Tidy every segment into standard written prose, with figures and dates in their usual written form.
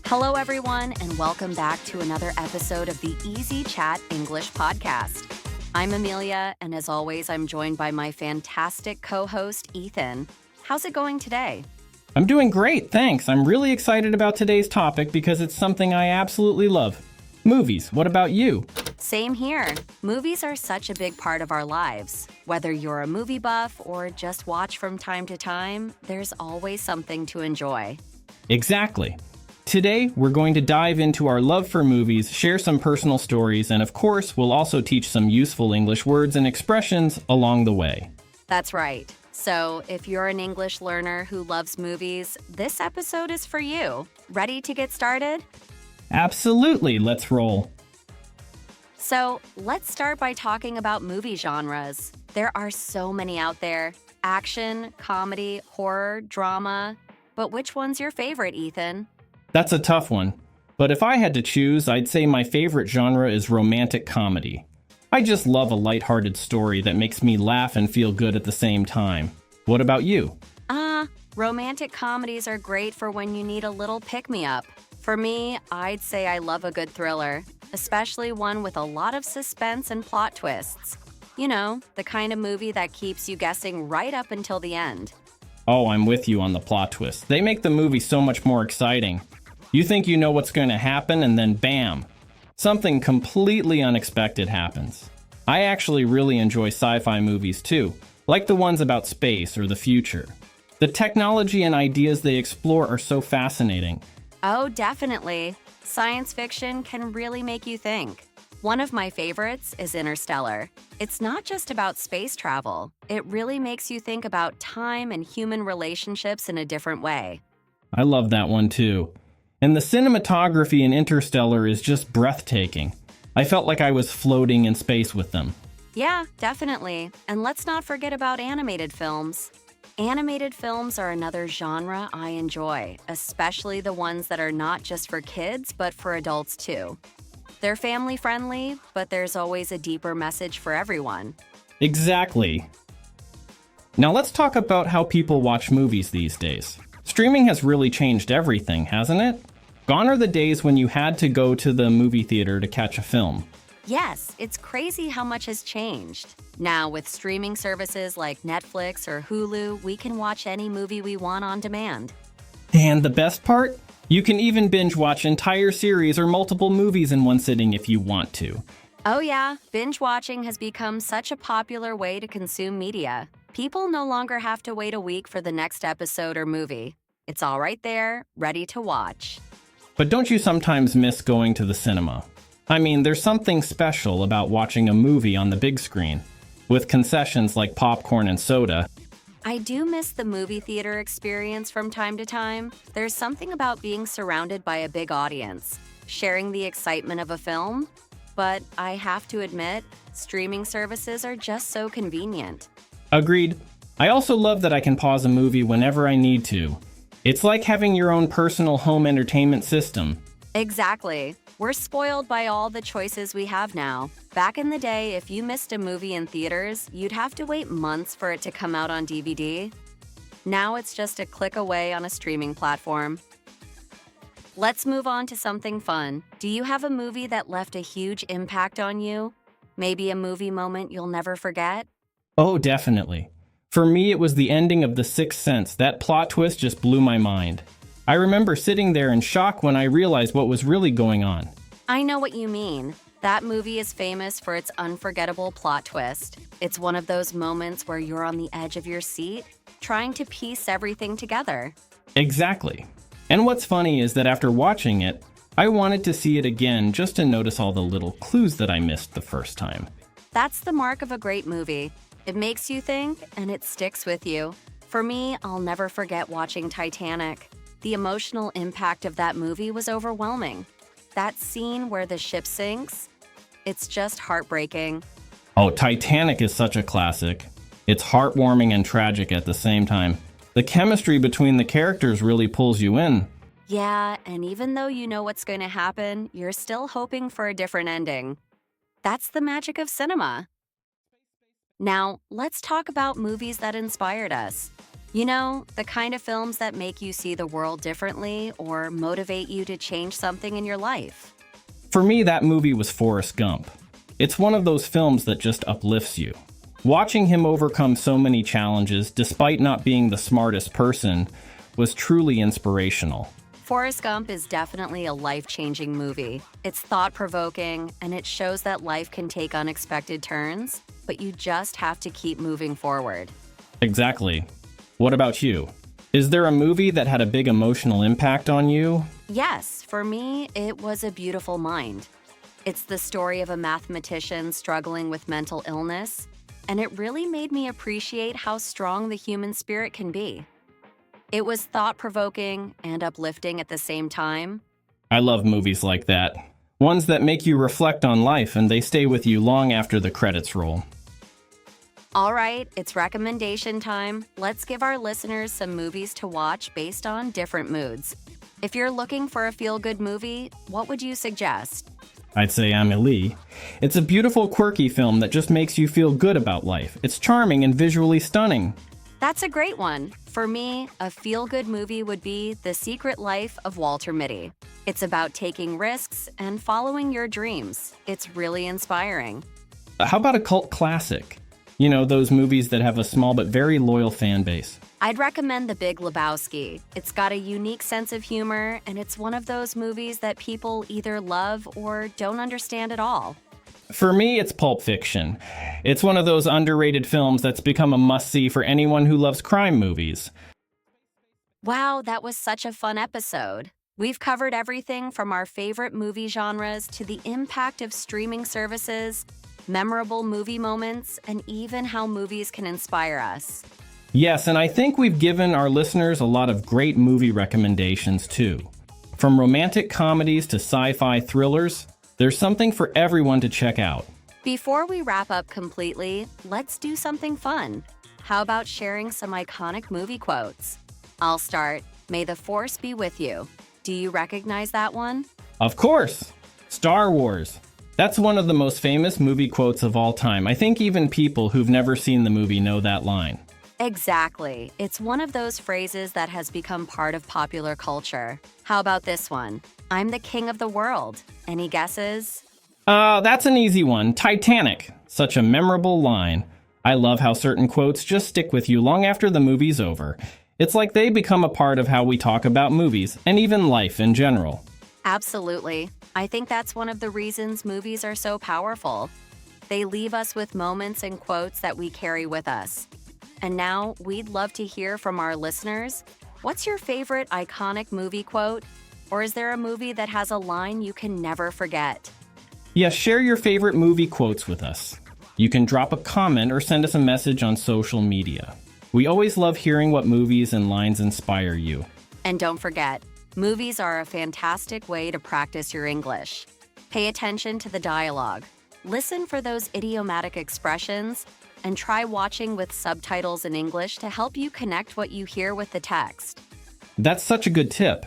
Hello, everyone, and welcome back to another episode of the Easy Chat English podcast. I'm Amelia, and as always, I'm joined by my fantastic co-host, Ethan. How's it going today? I'm doing great, thanks. I'm really excited about today's topic because it's something I absolutely love. Movies. What about you? Same here. Movies are such a big part of our lives. Whether you're a movie buff or just watch from time to time, there's always something to enjoy. Exactly. Today, we're going to dive into our love for movies, share some personal stories, and of course, we'll also teach some useful English words and expressions along the way. That's right. So, if you're an English learner who loves movies, this episode is for you. Ready to get started? Absolutely, let's roll. So, let's start by talking about movie genres. There are so many out there. Action, comedy, horror, drama. But which one's your favorite, Ethan? That's a tough one. But if I had to choose, I'd say my favorite genre is romantic comedy. I just love a lighthearted story that makes me laugh and feel good at the same time. What about you? Romantic comedies are great for when you need a little pick-me-up. For me, I'd say I love a good thriller, especially one with a lot of suspense and plot twists. You know, the kind of movie that keeps you guessing right up until the end. Oh, I'm with you on the plot twist. They make the movie so much more exciting. You think you know what's going to happen, and then bam! Something completely unexpected happens. I actually really enjoy sci-fi movies too, like the ones about space or the future. The technology and ideas they explore are so fascinating. Oh, definitely. Science fiction can really make you think. One of my favorites is Interstellar. It's not just about space travel. It really makes you think about time and human relationships in a different way. I love that one too. And the cinematography in Interstellar is just breathtaking. I felt like I was floating in space with them. Yeah, definitely. And let's not forget about animated films. Animated films are another genre I enjoy, especially the ones that are not just for kids, but for adults too. They're family-friendly, but there's always a deeper message for everyone. Exactly. Now let's talk about how people watch movies these days. Streaming has really changed everything, hasn't it? Gone are the days when you had to go to the movie theater to catch a film. Yes, it's crazy how much has changed. Now, with streaming services like Netflix or Hulu, we can watch any movie we want on demand. And the best part? You can even binge watch entire series or multiple movies in one sitting if you want to. Oh yeah, binge watching has become such a popular way to consume media. People no longer have to wait a week for the next episode or movie. It's all right there, ready to watch. But don't you sometimes miss going to the cinema? I mean, there's something special about watching a movie on the big screen, with concessions like popcorn and soda. I do miss the movie theater experience from time to time. There's something about being surrounded by a big audience, sharing the excitement of a film. But I have to admit, streaming services are just so convenient. Agreed. I also love that I can pause a movie whenever I need to. It's like having your own personal home entertainment system. Exactly. We're spoiled by all the choices we have now. Back in the day, if you missed a movie in theaters, you'd have to wait months for it to come out on DVD. Now it's just a click away on a streaming platform. Let's move on to something fun. Do you have a movie that left a huge impact on you? Maybe a movie moment you'll never forget? Oh, definitely. For me, it was the ending of The Sixth Sense. That plot twist just blew my mind. I remember sitting there in shock when I realized what was really going on. I know what you mean. That movie is famous for its unforgettable plot twist. It's one of those moments where you're on the edge of your seat, trying to piece everything together. Exactly. And what's funny is that after watching it, I wanted to see it again just to notice all the little clues that I missed the first time. That's the mark of a great movie. It makes you think, and it sticks with you. For me, I'll never forget watching Titanic. The emotional impact of that movie was overwhelming. That scene where the ship sinks, it's just heartbreaking. Oh, Titanic is such a classic. It's heartwarming and tragic at the same time. The chemistry between the characters really pulls you in. Yeah, and even though you know what's going to happen, you're still hoping for a different ending. That's the magic of cinema. Now, let's talk about movies that inspired us. You know, the kind of films that make you see the world differently or motivate you to change something in your life. For me, that movie was Forrest Gump. It's one of those films that just uplifts you. Watching him overcome so many challenges, despite not being the smartest person, was truly inspirational. Forrest Gump is definitely a life-changing movie. It's thought-provoking, and it shows that life can take unexpected turns, but you just have to keep moving forward. Exactly. What about you? Is there a movie that had a big emotional impact on you? Yes, for me, it was A Beautiful Mind. It's the story of a mathematician struggling with mental illness, and it really made me appreciate how strong the human spirit can be. It was thought-provoking and uplifting at the same time. I love movies like that. Ones that make you reflect on life and they stay with you long after the credits roll. All right, it's recommendation time. Let's give our listeners some movies to watch based on different moods. If you're looking for a feel-good movie, what would you suggest? I'd say Amélie. It's a beautiful, quirky film that just makes you feel good about life. It's charming and visually stunning. That's a great one. For me, a feel-good movie would be The Secret Life of Walter Mitty. It's about taking risks and following your dreams. It's really inspiring. How about a cult classic? You know, those movies that have a small but very loyal fan base. I'd recommend The Big Lebowski. It's got a unique sense of humor, and it's one of those movies that people either love or don't understand at all. For me, it's Pulp Fiction. It's one of those underrated films that's become a must-see for anyone who loves crime movies. Wow, that was such a fun episode. We've covered everything from our favorite movie genres to the impact of streaming services, memorable movie moments, and even how movies can inspire us. Yes, and I think we've given our listeners a lot of great movie recommendations, too. From romantic comedies to sci-fi thrillers, there's something for everyone to check out. Before we wrap up completely, let's do something fun. How about sharing some iconic movie quotes? I'll start. May the Force be with you. Do you recognize that one? Of course! Star Wars. That's one of the most famous movie quotes of all time. I think even people who've never seen the movie know that line. Exactly. It's one of those phrases that has become part of popular culture. How about this one? I'm the king of the world. Any guesses? That's an easy one. Titanic. Such a memorable line. I love how certain quotes just stick with you long after the movie's over. It's like they become a part of how we talk about movies, and even life in general. Absolutely. I think that's one of the reasons movies are so powerful. They leave us with moments and quotes that we carry with us. And now, we'd love to hear from our listeners. What's your favorite iconic movie quote? Or is there a movie that has a line you can never forget? Yes, share your favorite movie quotes with us. You can drop a comment or send us a message on social media. We always love hearing what movies and lines inspire you. And don't forget, movies are a fantastic way to practice your English. Pay attention to the dialogue. Listen for those idiomatic expressions, and try watching with subtitles in English to help you connect what you hear with the text. That's such a good tip.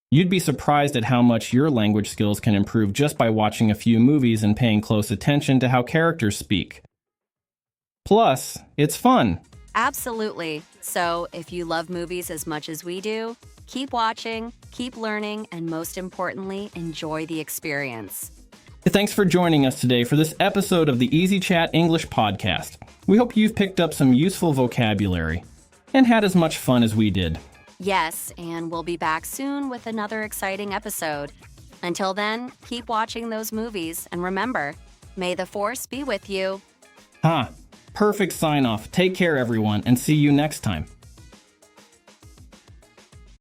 You'd be surprised at how much your language skills can improve just by watching a few movies and paying close attention to how characters speak. Plus, it's fun. Absolutely. So, if you love movies as much as we do, keep watching, keep learning, and most importantly, enjoy the experience. Thanks for joining us today for this episode of the Easy Chat English podcast. We hope you've picked up some useful vocabulary and had as much fun as we did. Yes, and we'll be back soon with another exciting episode. Until then, keep watching those movies, and remember, may the Force be with you. Perfect sign-off. Take care, everyone, and see you next time.